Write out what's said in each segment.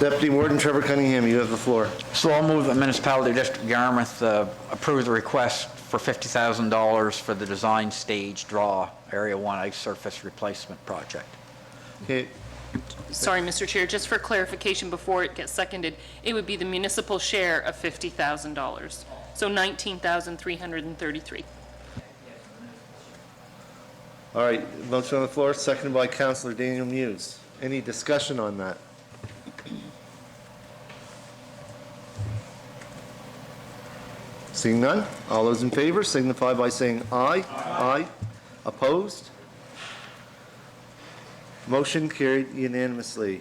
Deputy Warden Trevor Cunningham, you have the floor. So I'll move that Municipality District Yarmouth approve the request for $50,000 for the design stage draw Area 1 ice surface replacement project. Okay, Sorry, Mr. Chair, just for clarification before it gets seconded, it would be the municipal share of $50,000. So $19,333. all right, motion on the floor, seconded by Councillor Daniel Muse. Any discussion on that? Seeing none, all those in favor signify by saying aye. Aye. Opposed? Motion carried unanimously.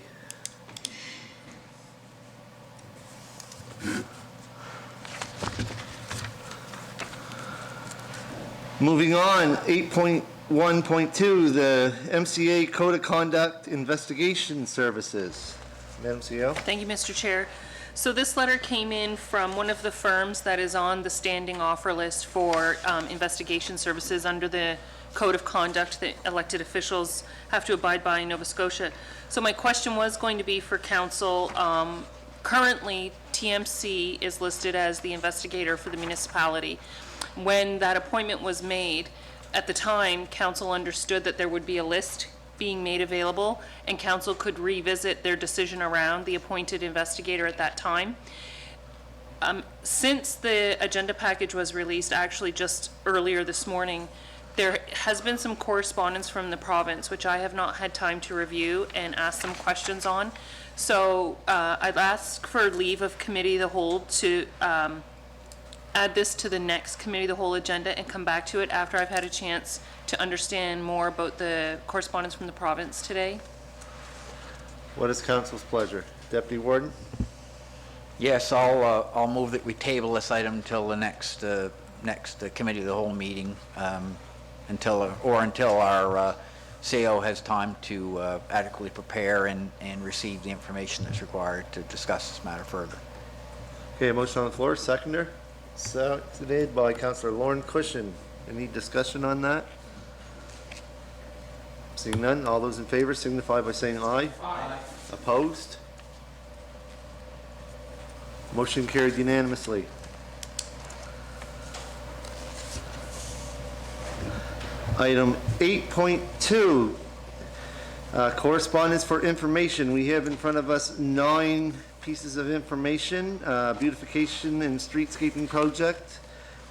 Moving on, 8.1.2, the MCA Code of Conduct Investigation Services. Madam CEO? Thank you, Mr. Chair. So this letter came in from one of the firms that is on the standing offer list for investigation services under the Code of Conduct that elected officials have to abide by in Nova Scotia. So my question was going to be for council. Currently, TMC is listed as the investigator for the municipality. When that appointment was made, at the time, council understood that there would be a list being made available, and council could revisit their decision around the appointed investigator at that time. Since the agenda package was released, actually just earlier this morning, there has been some correspondence from the province, which I have not had time to review and ask some questions on. So I'd ask for leave of committee of the whole to add this to the next committee of the whole agenda and come back to it after I've had a chance to understand more about the correspondence from the province today. What is council's pleasure? Deputy Warden? Yes, I'll move that we table this item until the next committee of the whole meeting, until our CO has time to adequately prepare and receive the information that's required to discuss this matter further. Okay, motion on the floor, seconder. Seconded by Councillor Lauren Cushion. Any discussion on that? Seeing none, all those in favor signify by saying aye. Aye. Opposed? Motion carried unanimously. Item 8.2, correspondence for information. We have in front of us 9 pieces of information. Beautification and streetscaping project.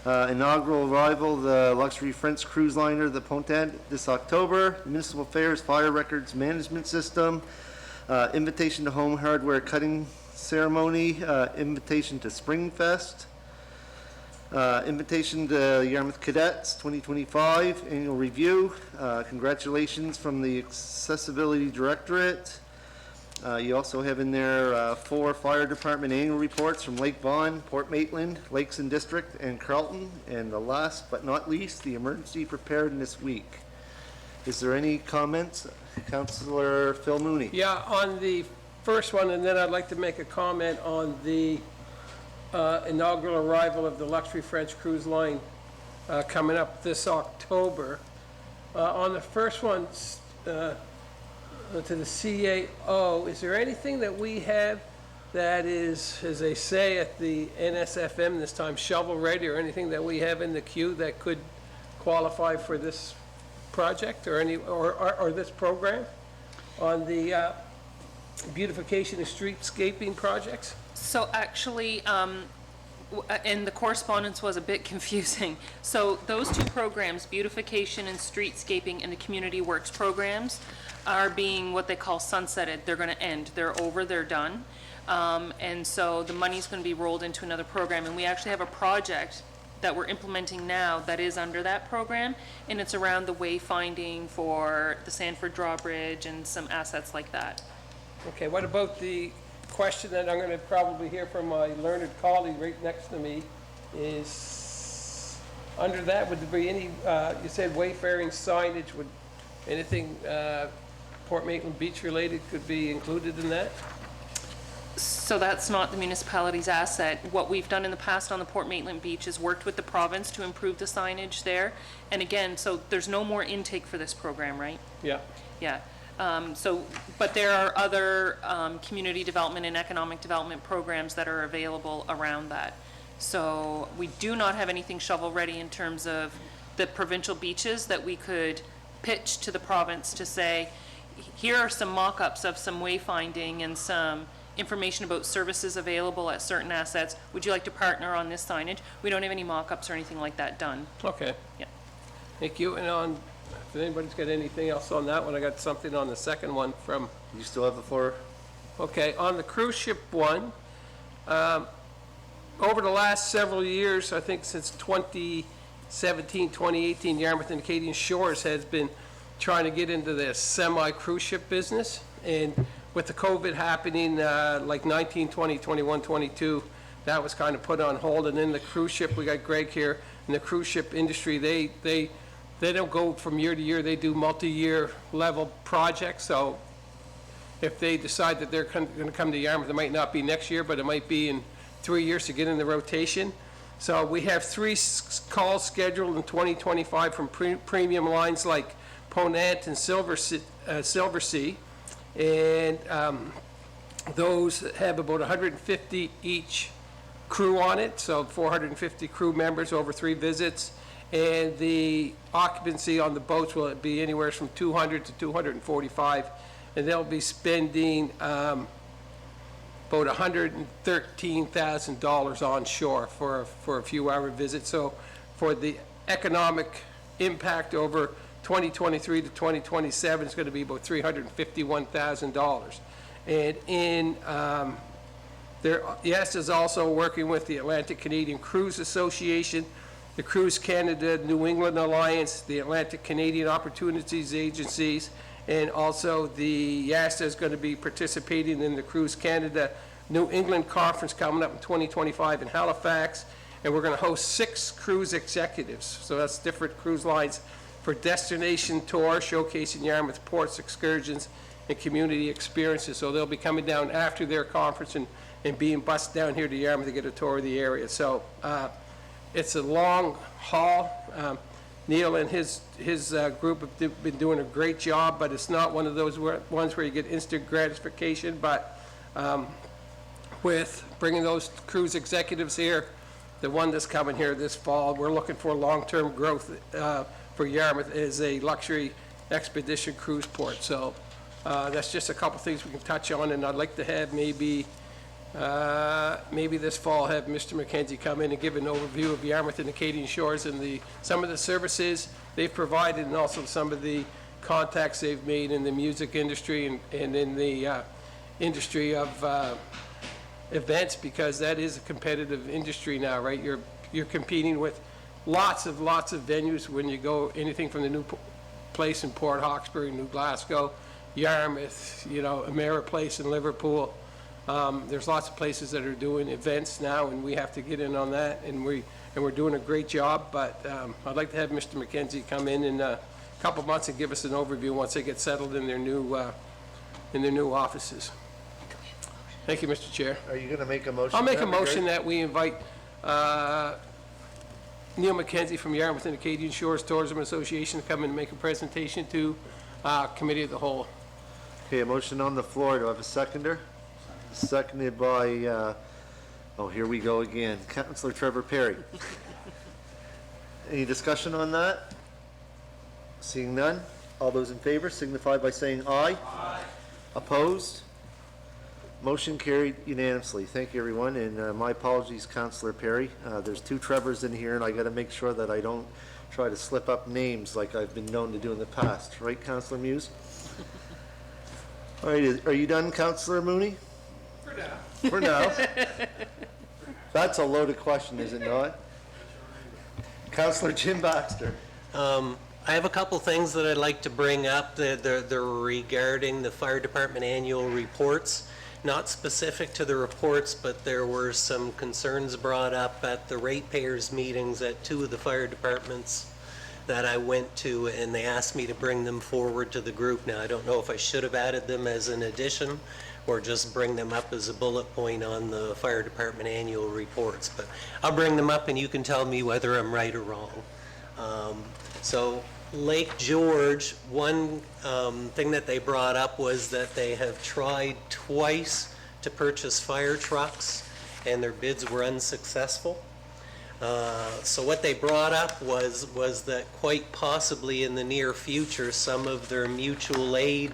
Inaugural arrival of the luxury French cruise liner, the Pontet, this October. Municipal affairs, fire records management system. Invitation to home hardware cutting ceremony. Invitation to Springfest. Invitation to Yarmouth Cadets 2025 annual review. Congratulations from the Accessibility Directorate. You also have in there 4 fire department annual reports from Lake Vaughan, Port Maitland, Lakes and District, and Carlton. And the last but not least, the Emergency Preparedness Week. Is there any comments? Councillor Phil Mooney. Yeah, on the first one, and then I'd like to make a comment on the inaugural arrival of the luxury French cruise line coming up this October. On the first one, to the CAO, is there anything that we have that is, as they say at the NSFM this time, shovel ready, or anything that we have in the queue that could qualify for this project or or this program on the beautification and streetscaping projects? So actually, and the correspondence was a bit confusing. So those 2 programs, beautification and streetscaping and the community works programs, are being what they call sunsetted. They're going to end. They're over. They're done. And so the money's going to be rolled into another program. And we actually have a project that we're implementing now that is under that program, and it's around the wayfinding for the Sanford Drawbridge and some assets like that. Okay, what about the question that I'm going to probably hear from my learned colleague right next to me is, under that, would there be any, you said wayfaring signage, would anything Port Maitland Beach related could be included in that? So that's not the municipality's asset. What we've done in the past on the Port Maitland Beach is worked with the province to improve the signage there. And again, so there's no more intake for this program, right? Yeah. Yeah. But there are other community development and economic development programs that are available around that. So we do not have anything shovel-ready in terms of the provincial beaches that we could pitch to the province to say, here are some mock-ups of some wayfinding and some information about services available at certain assets. Would you like to partner on this signage? We don't have any mock-ups or anything like that done. Okay, Yeah. thank you. And on, if anybody's got anything else on that one, I got something on the second one from, You still have the floor? okay, on the cruise ship one, over the last several years, I think since 2017, 2018, Yarmouth and Acadian Shores has been trying to get into the semi-cruise ship business. And with the COVID happening, like 19, 20, 21, 22, that was kind of put on hold. And then the cruise ship, we got Greg here, in the cruise ship industry, they don't go from year to year, they do multi-year level projects. So if they decide that they're going to come to Yarmouth, it might not be next year, but it might be in 3 years to get in the rotation. So we have 3 calls scheduled in 2025 from premium lines like Ponant and Silver Sea. And those have about 150 each crew on it, so 450 crew members over 3 visits. And the occupancy on the boats will be anywhere from 200 to 245. And they'll be spending about $113,000 on shore for a few hour visit. So for the economic impact over 2023 to 2027, it's going to be about $351,000. And in YES is also working with the Atlantic Canadian Cruise Association, the Cruise Canada New England Alliance, the Atlantic Canadian Opportunities Agencies, and also the YASTA is going to be participating in the Cruise Canada New England Conference coming up in 2025 in Halifax. And we're going to host 6 cruise executives, so that's different cruise lines, for destination tour showcasing Yarmouth ports, excursions, and community experiences. So they'll be coming down after their conference and being bused down here to Yarmouth to get a tour of the area. So it's a long haul. Neil and his group have been doing a great job, but it's not one of those ones where you get instant gratification. But with bringing those cruise executives here, the one that's coming here this fall, we're looking for long-term growth for Yarmouth as a luxury expedition cruise port. So that's just a couple things we can touch on, and I'd like to have maybe this fall have Mr. McKenzie come in and give an overview of Yarmouth and Acadian Shores and some of the services they've provided, and also some of the contacts they've made in the music industry and in the industry of events, because that is a competitive industry now, right? You're competing with lots of venues when you go, anything from the new place in Port Hawkesbury, New Glasgow, Yarmouth, Ameriplace in Liverpool. There's lots of places that are doing events now, and we have to get in on that, and we're doing a great job. But I'd like to have Mr. McKenzie come in a couple of months and give us an overview once they get settled in their new offices. Thank you, Mr. Chair. Are you going to make a motion? I'll make a That'd be motion great. that we invite Neil McKenzie from Yarmouth and Acadian Shores Tourism Association to come in and make a presentation to Committee of the Whole. Okay, a motion on the floor. Do I have a seconder? Seconded by, here we go again, Councillor Trevor Perry. Any discussion on that? Seeing none, all those in favor signify by saying aye. Aye. Opposed? Motion carried unanimously. Thank you, everyone, and my apologies, Councillor Perry. There's 2 Trevors in here, and I got to make sure that I don't try to slip up names like I've been known to do in the past. Right, Councillor Muse? All right, are you done, Councillor Mooney? For now. That's a loaded question, is it not? Councillor Jim Baxter. I have a couple things that I'd like to bring up. They're regarding the fire department annual reports. Not specific to the reports, but there were some concerns brought up at the ratepayers meetings at 2 of the fire departments that I went to, and they asked me to bring them forward to the group. Now, I don't know if I should have added them as an addition or just bring them up as a bullet point on the fire department annual reports, but I'll bring them up and you can tell me whether I'm right or wrong. So Lake George, one thing that they brought up was that they have tried twice to purchase fire trucks, and their bids were unsuccessful. So what they brought up was that quite possibly in the near future, some of their mutual aid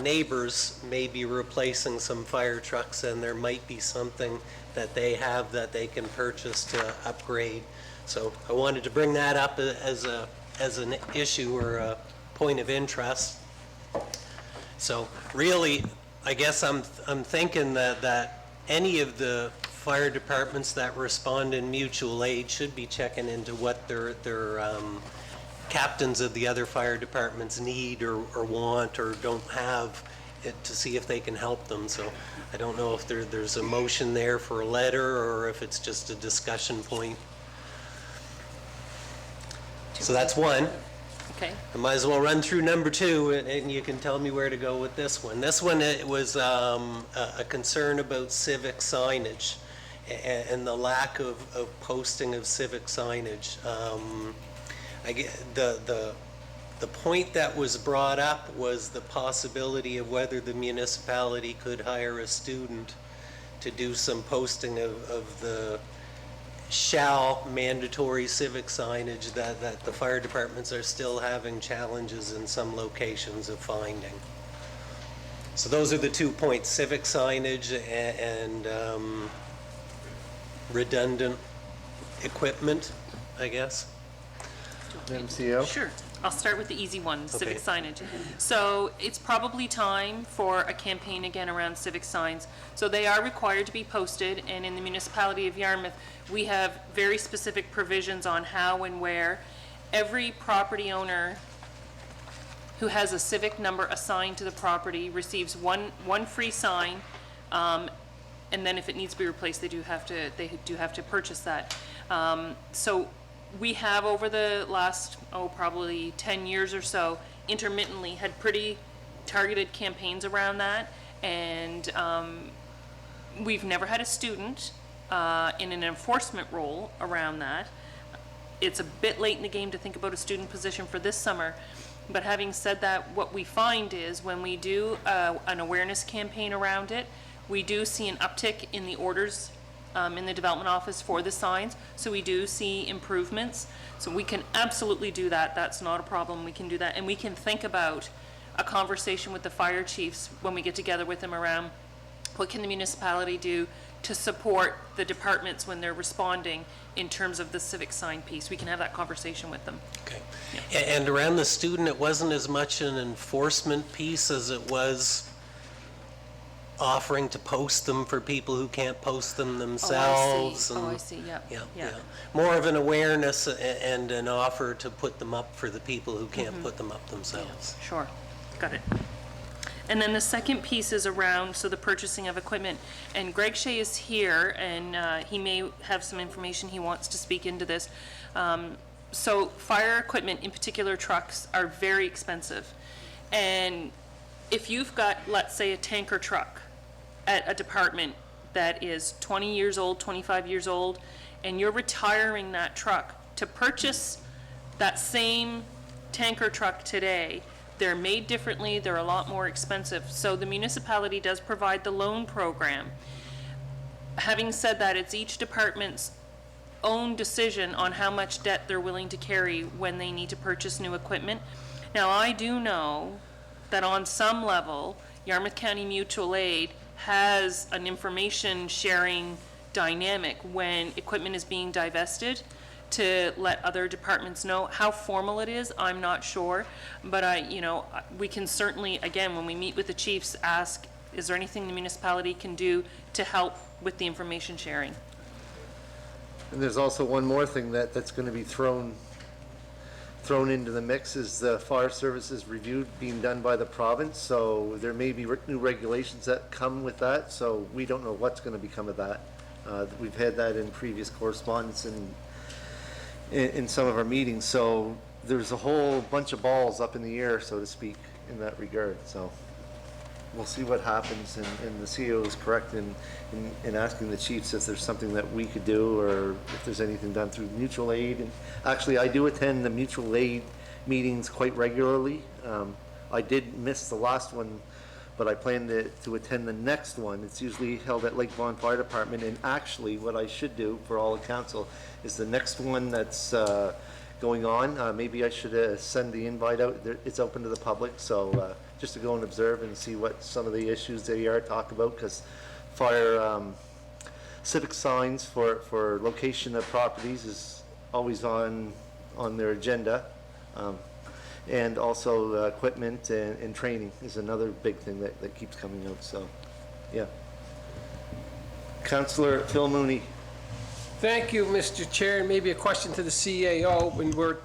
neighbors may be replacing some fire trucks, and there might be something that they have that they can purchase to upgrade. So I wanted to bring that up as an issue or a point of interest. So really, I guess I'm thinking that any of the fire departments that respond in mutual aid should be checking into what their captains of the other fire departments need or want or don't have it, to see if they can help them. So I don't know if there's a motion there for a letter or if it's just a discussion point. So that's one. Okay. I might as well run through number two, and you can tell me where to go with this one. This one, it was a concern about civic signage and the lack of posting of civic signage. The point that was brought up was the possibility of whether the municipality could hire a student to do some posting of the shall mandatory civic signage that the fire departments are still having challenges in some locations of finding. So those are the 2 points, civic signage and redundant equipment, I guess. Madam CEO? Sure. I'll start with the easy one, civic Okay. signage. So it's probably time for a campaign again around civic signs. So they are required to be posted, and in the municipality of Yarmouth, we have very specific provisions on how and where. Every property owner who has a civic number assigned to the property receives one free sign, and then if it needs to be replaced, they do have to purchase that. So we have, over the last, probably 10 years or so, intermittently had pretty targeted campaigns around that, and we've never had a student in an enforcement role around that. It's a bit late in the game to think about a student position for this summer, but having said that, what we find is when we do an awareness campaign around it, we do see an uptick in the orders in the development office for the signs, so we do see improvements. So we can absolutely do that. That's not a problem. We can do that, and we can think about a conversation with the fire chiefs when we get together with them around what can the municipality do to support the departments when they're responding in terms of the civic sign piece. We can have that conversation with them. Okay. And around the student, it wasn't as much an enforcement piece as it was offering to post them for people who can't post them themselves. Oh, I and- see, yep. Yeah. More of an awareness and an offer to put them up for the people who can't put them up themselves. Sure, got it. And then the second piece is around, so the purchasing of equipment. And Greg Shea is here, and he may have some information he wants to speak into this. So fire equipment, in particular trucks, are very expensive. And if you've got, let's say, a tanker truck at a department that is 20 years old, 25 years old, and you're retiring that truck, to purchase that same tanker truck today, they're made differently, they're a lot more expensive. So the municipality does provide the loan program. Having said that, it's each department's own decision on how much debt they're willing to carry when they need to purchase new equipment. Now, I do know that on some level, Yarmouth County Mutual Aid has an information sharing dynamic when equipment is being divested to let other departments know. How formal it is, I'm not sure, but we can certainly, again, when we meet with the chiefs, ask, is there anything the municipality can do to help with the information sharing? And there's also one more thing that's going to be thrown into the mix, is the fire services review being done by the province. So there may be new regulations that come with that, so we don't know what's going to become of that. We've had that in previous correspondence and in some of our meetings, so there's a whole bunch of balls up in the air, so to speak, in that regard. So we'll see what happens, and the CEO is correct in asking the chiefs if there's something that we could do, or if there's anything done through mutual aid. And actually, I do attend the mutual aid meetings quite regularly. I did miss the last one, but I plan to attend the next one. It's usually held at Lake Vaughan Fire Department, and actually, what I should do for all the council is the next one that's going on, maybe I should send the invite out. It's open to the public, so just to go and observe and see what some of the issues they are talk about, because fire civic signs for location of properties is always on their agenda. And also equipment and training is another big thing that keeps coming out, so, yeah. Councillor Phil Mooney. Thank you, Mr. Chair, and maybe a question to the CAO.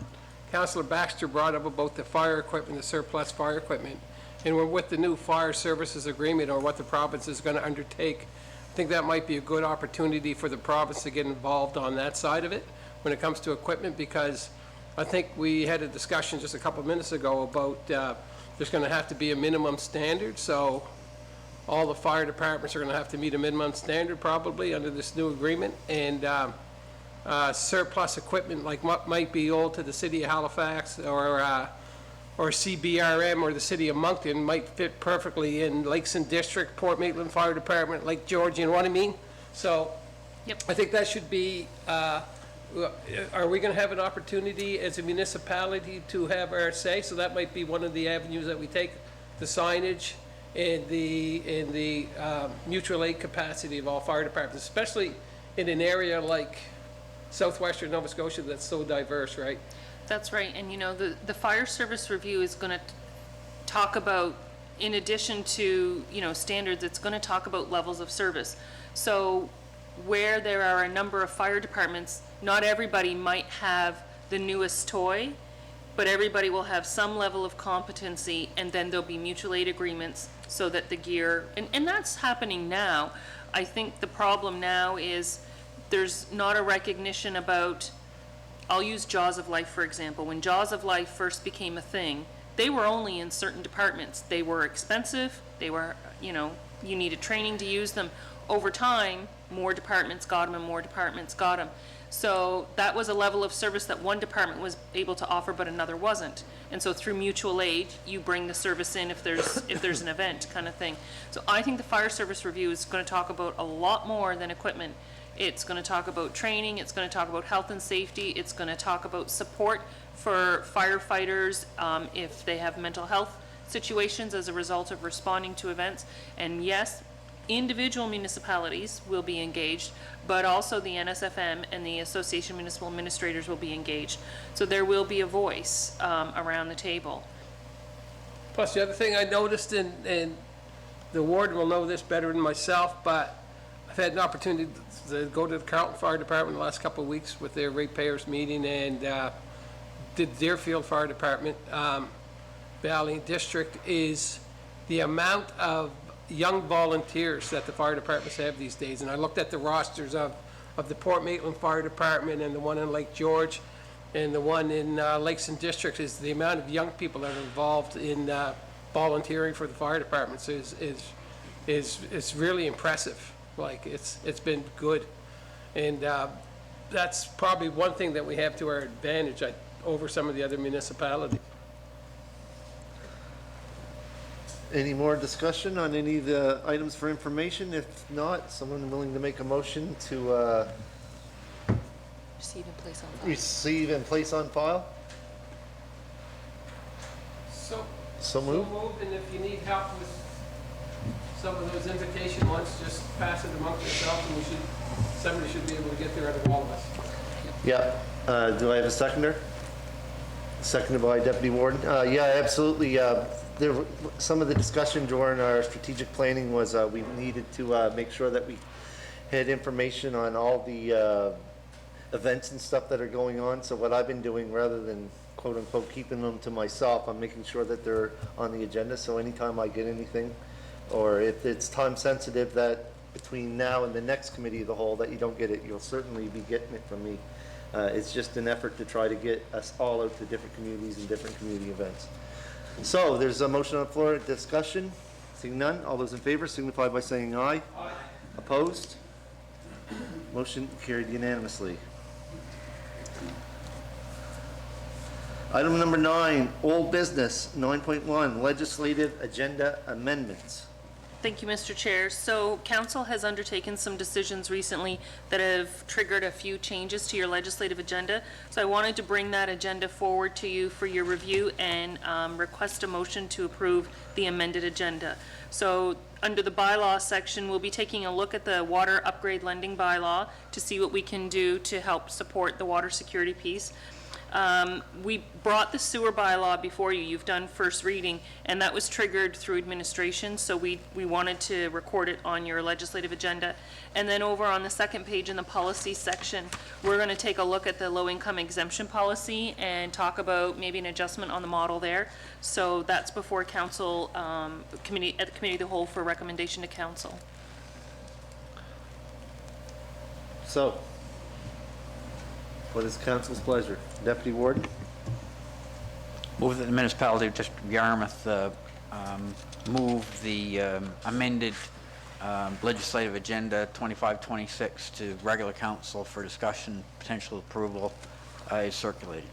Councillor Baxter brought up about the fire equipment, the surplus fire equipment, and we're with the new fire services agreement, or what the province is going to undertake. I think that might be a good opportunity for the province to get involved on that side of it when it comes to equipment, because I think we had a discussion just a couple of minutes ago about there's going to have to be a minimum standard, so all the fire departments are going to have to meet a minimum standard probably under this new agreement, and surplus equipment like what might be owed to the city of Halifax or CBRM or the city of Moncton might fit perfectly in Lakes District, Port Maitland Fire Department, Lake George, you know what I mean? So Yep. I think that should be, are we going to have an opportunity as a municipality to have our say? So that might be one of the avenues that we take, the signage and the mutual aid capacity of all fire departments, especially in an area like southwestern Nova Scotia that's so diverse, right? That's right, and you know, the fire service review is gonna talk about, in addition to, you know, standards, it's gonna talk about levels of service. So where there are a number of fire departments, not everybody might have the newest toy, but everybody will have some level of competency, and then there'll be mutual aid agreements so that the gear, and that's happening now. I think the problem now is there's not a recognition about, I'll use Jaws of Life, for example. When Jaws of Life first became a thing, they were only in certain departments. They were expensive, they were, you know, you needed training to use them. Over time, more departments got them and more departments got them. So that was a level of service that one department was able to offer, but another wasn't. And so through mutual aid, you bring the service in if there's an event kind of thing. So I think the fire service review is going to talk about a lot more than equipment. It's going to talk about training, it's going to talk about health and safety, it's going to talk about support for firefighters if they have mental health situations as a result of responding to events. And yes, individual municipalities will be engaged, but also the NSFM and the Association of Municipal Administrators will be engaged. So there will be a voice around the table. Plus, the other thing I noticed, and the warden will know this better than myself, but I've had an opportunity to go to the Carleton Fire Department the last couple of weeks with their ratepayers meeting, and did Deerfield Fire Department, Valley District, is the amount of young volunteers that the fire departments have these days. And I looked at the rosters of the Port Maitland Fire Department and the one in Lake George and the one in Lakes District, is the amount of young people that are involved in volunteering for the fire departments is really impressive. Like, it's been good. And that's probably one thing that we have to our advantage over some of the other municipalities. Any more discussion on any of the items for information? If not, someone willing to make a motion to Receive and place on file. receive and place on file? So moved. And if you need help with some of those invitation ones, just pass it amongst yourselves, and somebody should be able to get there out of all of us. Yeah. Do I have a seconder? Seconded by Deputy Warden. Yeah, absolutely. Some of the discussion during our strategic planning was we needed to make sure that we had information on all the events and stuff that are going on. So what I've been doing, rather than quote unquote keeping them to myself, I'm making sure that they're on the agenda. So anytime I get anything, or if it's time sensitive, that between now and the next committee of the whole that you don't get it, you'll certainly be getting it from me. It's just an effort to try to get us all out to different communities and different community events. So there's a motion on the floor, discussion. Seeing none, all those in favor signify by saying aye. Aye. Opposed? Motion carried unanimously. Item number 9, old business, 9.1, legislative agenda amendments. Thank you, Mr. Chair. So council has undertaken some decisions recently that have triggered a few changes to your legislative agenda. So I wanted to bring that agenda forward to you for your review and request a motion to approve the amended agenda. So under the bylaw section, we'll be taking a look at the water upgrade lending bylaw to see what we can do to help support the water security piece. We brought the sewer bylaw before you. You've done first reading, and that was triggered through administration, so we wanted to record it on your legislative agenda. And then over on the second page in the policy section, we're going to take a look at the low-income exemption policy and talk about maybe an adjustment on the model there. So that's before council, committee, at the committee of the whole for recommendation to council. So, what is council's pleasure? Deputy Warden? Move that the municipality of District of Yarmouth move the amended legislative agenda 2526 to regular council for discussion, potential approval is circulated.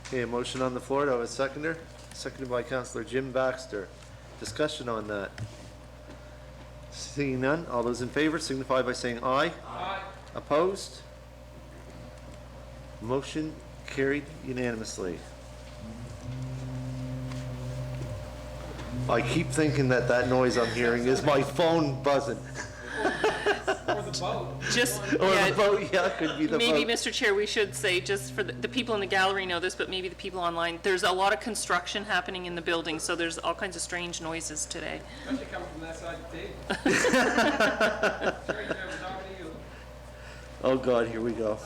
Okay, a motion on the floor. Do I have a seconder? Seconded by Councillor Jim Baxter. Discussion on that. Seeing none, all those in favor signify by saying aye. Aye. Opposed? Motion carried unanimously. I keep thinking that that noise I'm hearing is my phone buzzing. Just, Or yeah, the boat, yeah, could be the maybe, boat. Mr. Chair, we should say, just for the people in the gallery know this, but maybe the people online, there's a lot of construction happening in the building, so there's all kinds of strange noises today. Especially coming from that side of the table. Sorry, Trevor, talking to you. Oh, God, here we go.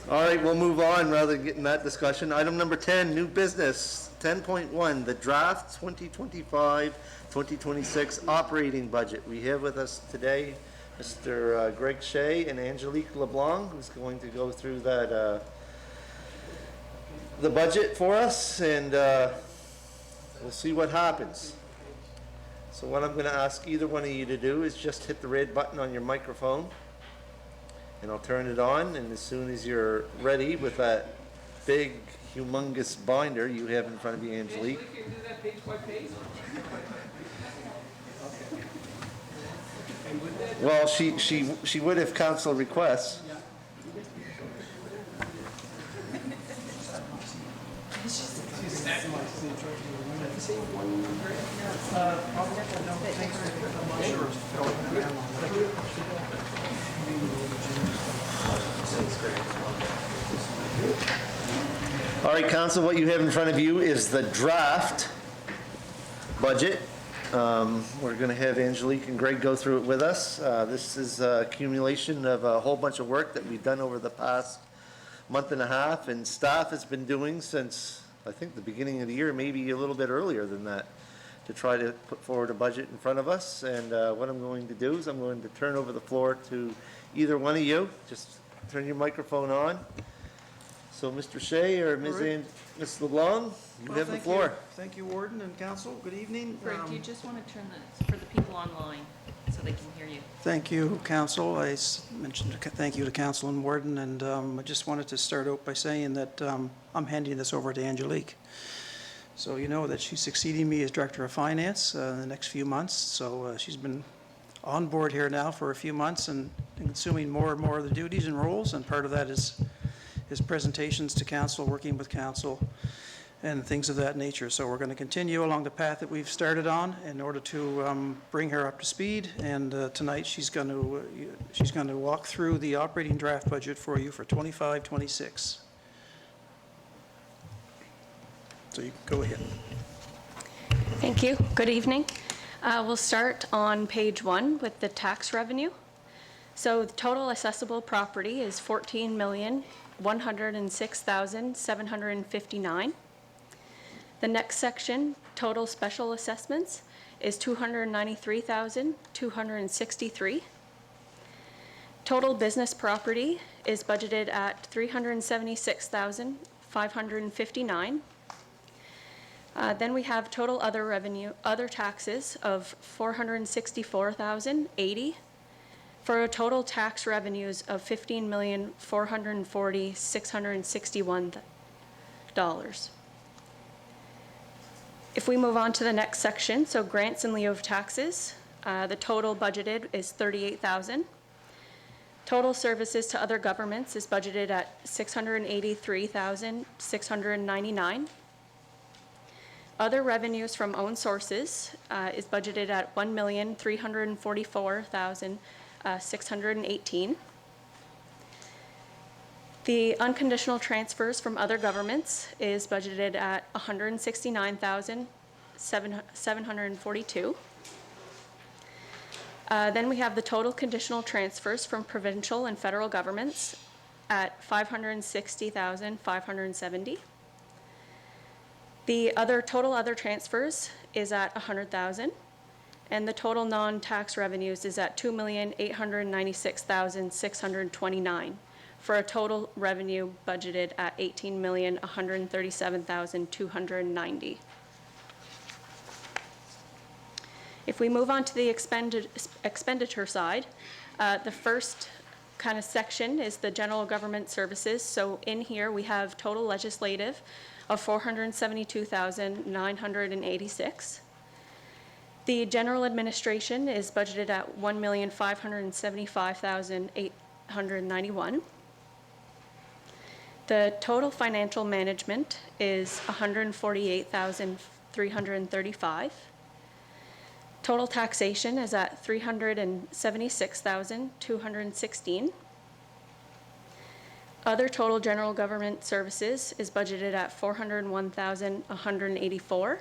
All right, we'll move on rather than getting that discussion. Item number 10, new business, 10.1, the draft 2025-2026 operating budget. We have with us today Mr. Greg Shea and Angelique LeBlanc, who's going to go through that, the budget for us, and we'll see what happens. So what I'm going to ask either one of you to do is just hit the red button on your microphone, and I'll turn it on, and as soon as you're ready with that big, humongous binder you have in front of you, Angelique. We can do that page by page. Well, she would if council requests. All right, council, what you have in front of you is the draft budget. We're going to have Angelique and Greg go through it with us. This is a accumulation of a whole bunch of work that we've done over the past month and a half, and staff has been doing since, I think, the beginning of the year, maybe a little bit earlier than that, to try to put forward a budget in front of us. And what I'm going to do is I'm going to turn over the floor to either one of you. Just turn your microphone on. So Mr. Shea or Ms. LeBlanc, you have the floor. Thank you, Warden and Council. Good evening. Greg, do you just want to turn this for the people online so they can hear you? Thank you, Council. I mentioned thank you to Council and Warden, and I just wanted to start out by saying that I'm handing this over to Angelique. So you know that she's succeeding me as Director of Finance in the next few months. So she's been on board here now for a few months and consuming more and more of the duties and roles, and part of that is presentations to Council, working with Council, and things of that nature. So we're going to continue along the path that we've started on in order to bring her up to speed. And tonight she's going to walk through the operating draft budget for you for 25-26. So you can go ahead. Thank you. Good evening. We'll start on page 1 with the tax revenue. So the total assessable property is $14,106,759. The next section, total special assessments, is $293,263. Total business property is budgeted at $376,559. Then we have total other revenue, other taxes of $464,080. For a total tax revenues of $15,440,661. If we move on to the next section, so grants in lieu of taxes, the total budgeted is $38,000. Total services to other governments is budgeted at $683,699. Other revenues from own sources is budgeted at $1,344,618. The unconditional transfers from other governments is budgeted at $169,742. Then we have the total conditional transfers from provincial and federal governments at $560,570. The total other transfers is at $100,000, and the total non-tax revenues is at $2,896,629, for a total revenue budgeted at $18,137,290. If we move on to the expenditure side, the first kind of section is the general government services. So in here, we have total legislative of $472,986. The general administration is budgeted at $1,575,891. The total financial management is $148,335. Total taxation is at $376,216. Other total general government services is budgeted at $401,184.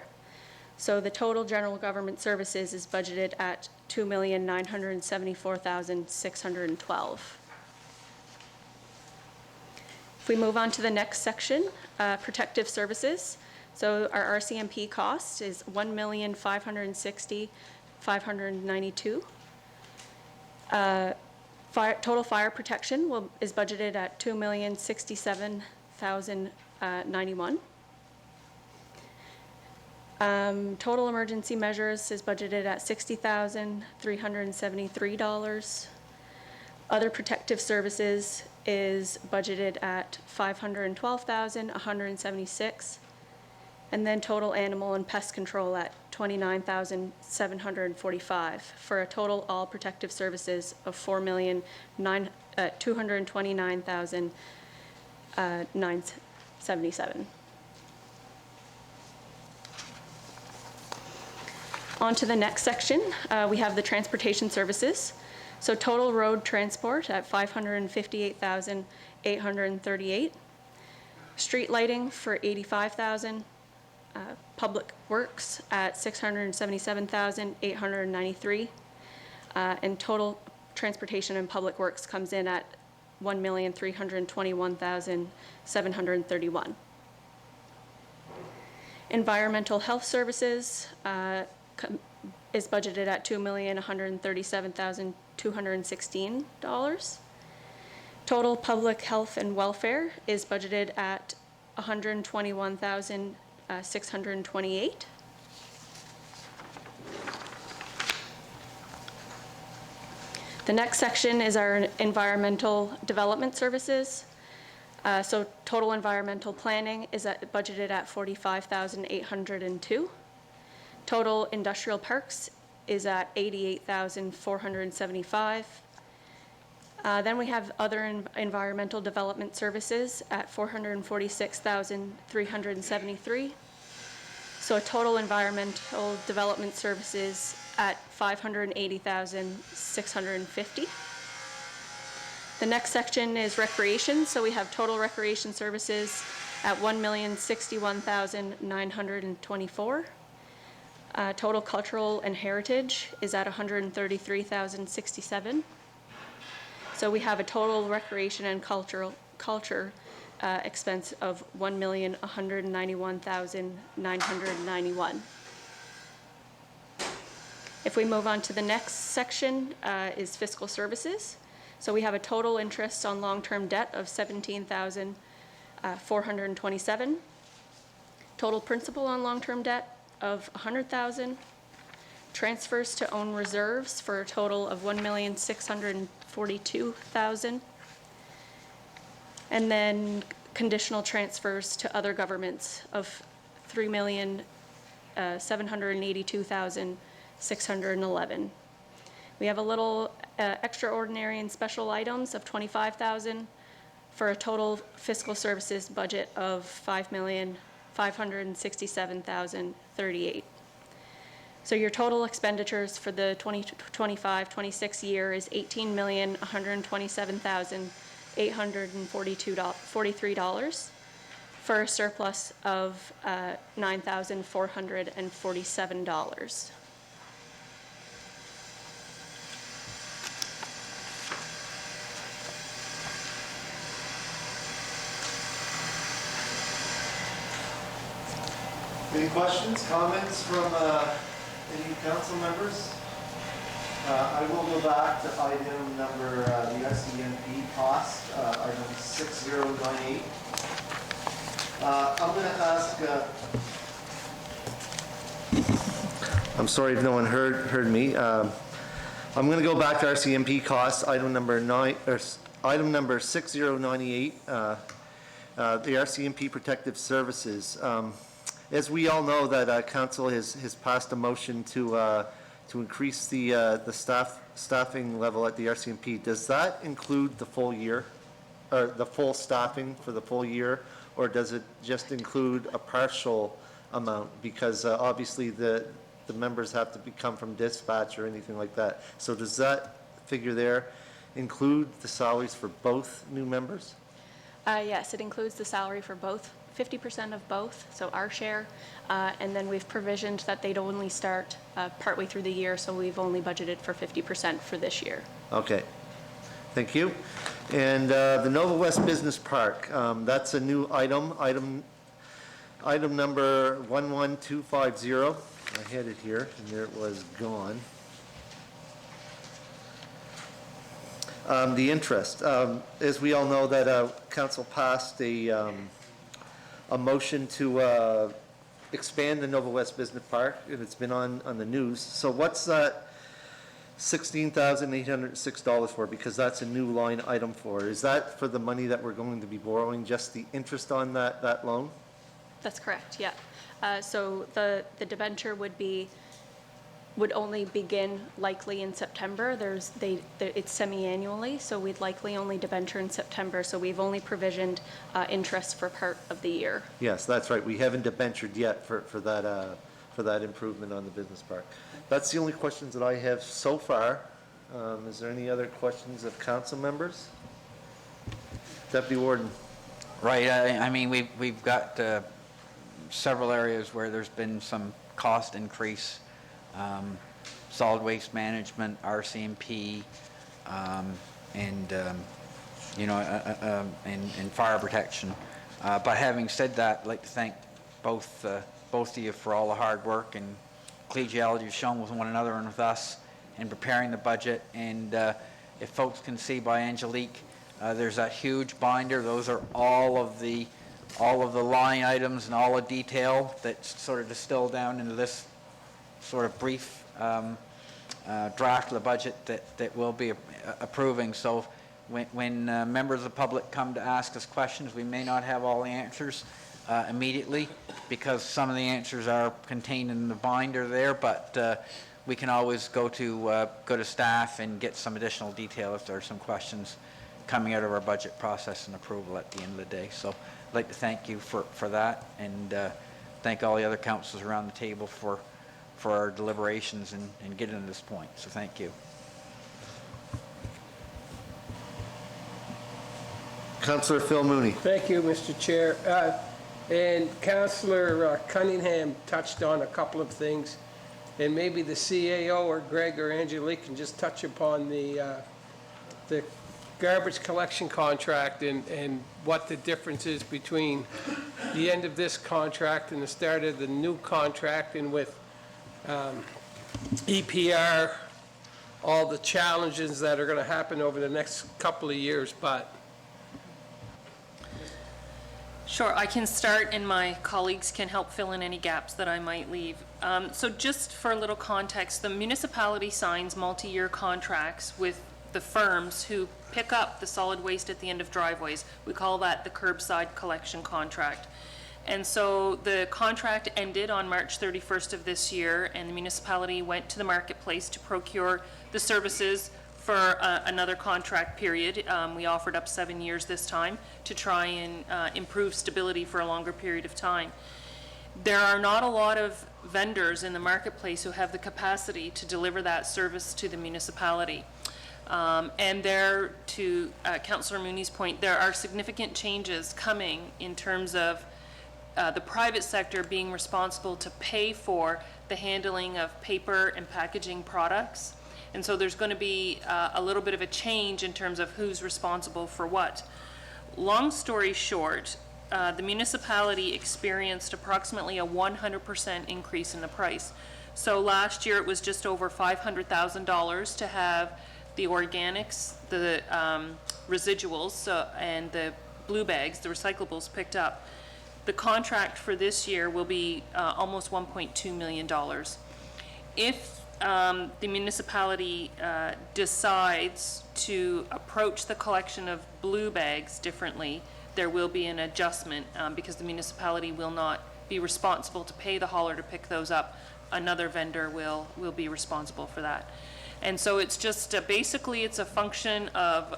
So the total general government services is budgeted at $2,974,612. If we move on to the next section, protective services. So our RCMP cost is $1,560,592. Total fire protection is budgeted at $2,067,091. Total emergency measures is budgeted at $60,373. Other protective services is budgeted at $512,176. And then total animal and pest control at $29,745, for a total all protective services of $4,229,977. On to the next section, we have the transportation services. So total road transport at $558,838. Street lighting for $85,000. Public works at $677,893. And total transportation and public works comes in at $1,321,731. Environmental health services is budgeted at $2,137,216. Total public health and welfare is budgeted at $121,628. The next section is our environmental development services. So total environmental planning is budgeted at $45,802. Total industrial parks is at $88,475. Then we have other environmental development services at $446,373. So total environmental development services at $580,650. The next section is recreation. So we have total recreation services at $1,061,924. Total cultural and heritage is at $133,067. So we have a total recreation and culture expense of $1,191,991. If we move on to the next section, is fiscal services. So we have a total interest on long-term debt of $17,427. Total principal on long-term debt of $100,000. Transfers to own reserves for a total of $1,642,000. And then conditional transfers to other governments of $782,611. We have a little extraordinary and special items of $25,000 for a total fiscal services budget of $5,567,038. So your total expenditures for the 2025-26 year is $18,127,843 for a surplus of $9,447. Any questions, comments from any council members? I will go back to item number, the RCMP cost, item 6098. I'm going to ask, I'm sorry if no one heard me. I'm going to go back to RCMP costs, item number 6098, the RCMP Protective Services. As we all know that council has passed a motion to increase the staffing level at the RCMP. Does that include the full year, or the full staffing for the full year, or does it just include a partial amount? Because obviously the members have to come from dispatch or anything like that. So does that figure there include the salaries for both new members? Yes, it includes the salary for both, 50% of both, so our share, and then we've provisioned that they'd only start partway through the year, so we've only budgeted for 50% for this year. Okay, thank you. And the Nova West Business Park, that's a new item number 11250. I had it here, and there it was gone. The interest, as we all know that council passed a motion to expand the Nova West Business Park, and it's been on the news. So what's that $16,806 for? Because that's a new line item for it. Is that for the money that we're going to be borrowing, just the interest on that loan? That's correct, yeah. So the debenture would only begin likely in September. It's semi-annually, so we'd likely only debenture in September, so we've only provisioned interest for part of the year. Yes, that's right. We haven't debentured yet for that improvement on the business park. That's the only questions that I have so far. Is there any other questions of council members? Deputy Warden. Right, I mean, we've got several areas where there's been some cost increase. Solid waste management, RCMP, and fire protection. But having said that, I'd like to thank both of you for all the hard work and collegiality you've shown with one another and with us in preparing the budget. And if folks can see by Angelique, there's that huge binder. Those are all of the line items and all the detail that's sort of distilled down into this sort of brief draft of the budget that we'll be approving. So when members of the public come to ask us questions, we may not have all the answers immediately, because some of the answers are contained in the binder there, but we can always go to staff and get some additional detail if there are some questions coming out of our budget process and approval at the end of the day. So I'd like to thank you for that, and thank all the other councils around the table for our deliberations and getting to this point. So thank you. Councillor Phil Mooney. Thank you, Mr. Chair. And Councillor Cunningham touched on a couple of things, and maybe the CAO or Greg or Angelique can just touch upon the garbage collection contract and what the difference is between the end of this contract and the start of the new contract, and with EPR, all the challenges that are going to happen over the next couple of years. But Sure, I can start, and my colleagues can help fill in any gaps that I might leave. So just for a little context, the municipality signs multi-year contracts with the firms who pick up the solid waste at the end of driveways. We call that the curbside collection contract. And so the contract ended on March 31st of this year, and the municipality went to the marketplace to procure the services for another contract period. We offered up 7 years this time to try and improve stability for a longer period of time. There are not a lot of vendors in the marketplace who have the capacity to deliver that service to the municipality. And there, to Councillor Mooney's point, there are significant changes coming in terms of the private sector being responsible to pay for the handling of paper and packaging products. And so there's going to be a little bit of a change in terms of who's responsible for what. Long story short, the municipality experienced approximately a 100% increase in the price. So last year it was just over $500,000 to have the organics, the residuals, and the blue bags, the recyclables picked up. The contract for this year will be almost $1.2 million. If the municipality decides to approach the collection of blue bags differently, there will be an adjustment because the municipality will not be responsible to pay the hauler to pick those up. Another vendor will be responsible for that. And so it's just basically it's a function of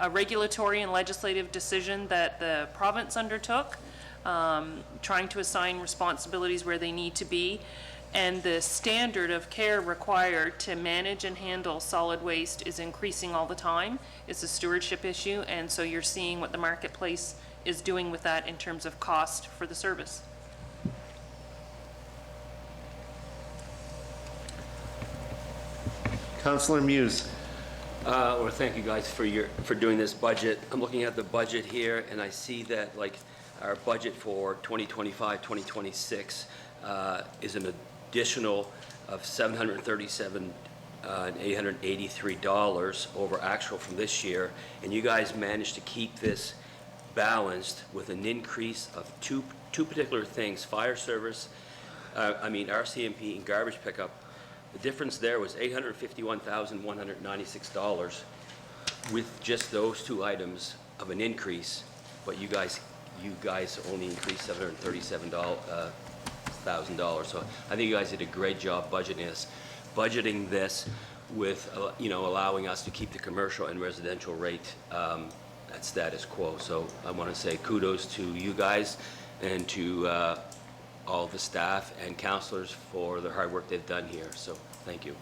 a regulatory and legislative decision that the province undertook, trying to assign responsibilities where they need to be. And the standard of care required to manage and handle solid waste is increasing all the time. It's a stewardship issue, and so you're seeing what the marketplace is doing with that in terms of cost for the service. Councillor Muse. Well, thank you guys for doing this budget. I'm looking at the budget here, and I see that like our budget for 2025, 2026 is an additional of $737,883 over actual from this year, and you guys managed to keep this balanced with an increase of two particular things: fire service, RCMP and garbage pickup. The difference there was $851,196 with just those two items of an increase, but you guys only increased $737,000. So I think you guys did a great job budgeting this with allowing us to keep the commercial and residential rate at status quo. So I want to say kudos to you guys and to all the staff and councillors for the hard work they've done here. So thank you.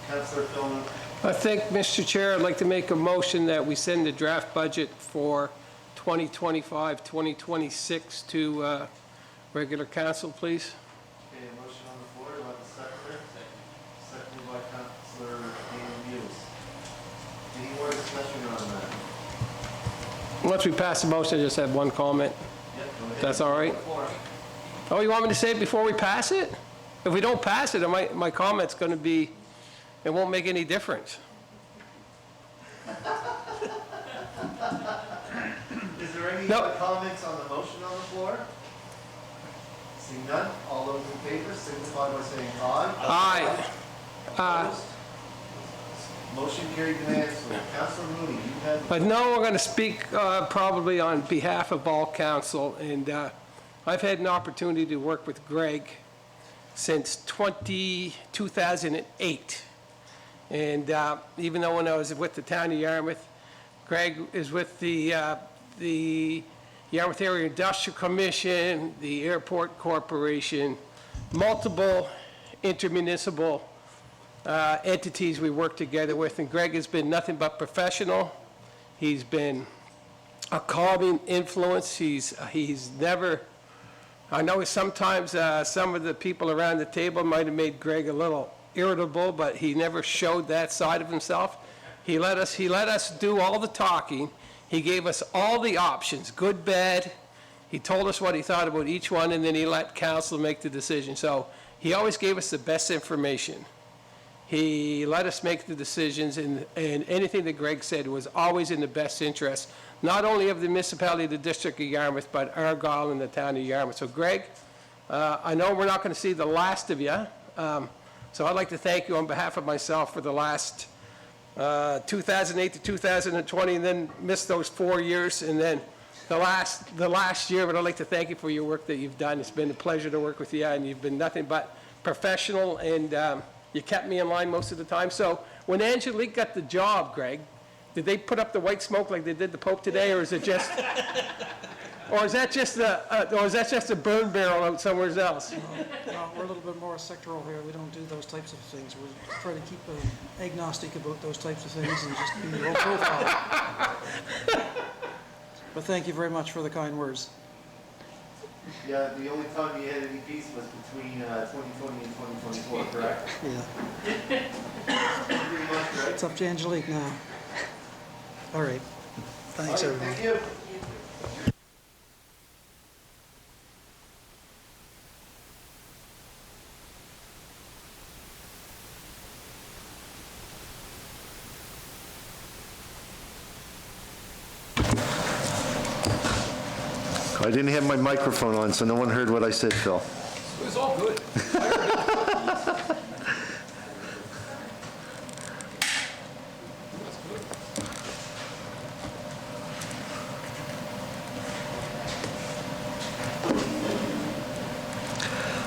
Councillor Philman. I think, Mr. Chair, I'd like to make a motion that we send the draft budget for 2025, 2026 to regular council, please. Okay, a motion on the floor. Do I have a seconder? Seconded by Councillor Muse. Any more discussion on that? Once we pass the motion, I just have one comment. Yep, go ahead. That's all right? Oh, you want me to say it before we pass it? If we don't pass it, my comment's going to be, it won't make any difference. Is there any No. other comments on the motion on the floor? Seeing none, all those in favor signify by saying aye. Aye. Opposed? Motion carried unanimously. Councillor Mooney, you had. But no, we're going to speak probably on behalf of all council, and I've had an opportunity to work with Greg since 2008. And even though when I was with the town of Yarmouth, Greg is with the Yarmouth Area Industrial Commission, the Airport Corporation, multiple intermunicipal entities we work together with, and Greg has been nothing but professional. He's been a calming influence. He's never, I know sometimes some of the people around the table might have made Greg a little irritable, but he never showed that side of himself. He let us do all the talking. He gave us all the options, good, bad. He told us what he thought about each one, and then he let council make the decision. So he always gave us the best information. He let us make the decisions, and anything that Greg said was always in the best interest, not only of the municipality of the District of Yarmouth, but Argyle and the town of Yarmouth. So Greg, I know we're not going to see the last of you, so I'd like to thank you on behalf of myself for the last 2008 to 2020, and then missed those 4 years, and then the last year, but I'd like to thank you for your work that you've done. It's been a pleasure to work with you, and you've been nothing but professional, and you kept me in line most of the time. So when Angelique got the job, Greg, did they put up the white smoke like they did the Pope today, or is it just, or is that just a burn barrel out somewhere else? No, we're a little bit more sectoral here. We don't do those types of things. We try to keep agnostic about those types of things and just be low profile. But thank you very much for the kind words. Yeah, the only time you had any peace was between 2020 and 2024, correct? Yeah. Pretty much, right? It's up to Angelique now. All right. Thanks, everyone. Thank you. I didn't have my microphone on, so no one heard what I said, Phil. It was all good.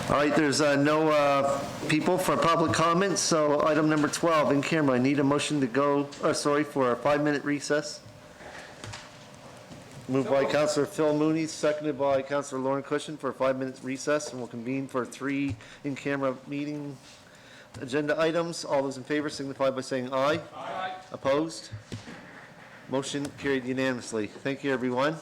All right, there's no people for public comments, so item number 12, in camera, I need a motion to go, for a 5-minute recess. Moved by Councilor Phil Mooney, seconded by Councilor Lauren Cushion for a 5-minute recess, and we'll convene for 3 in-camera meeting agenda items. All those in favor signify by saying aye. Aye. Opposed? Motion carried unanimously. Thank you, everyone.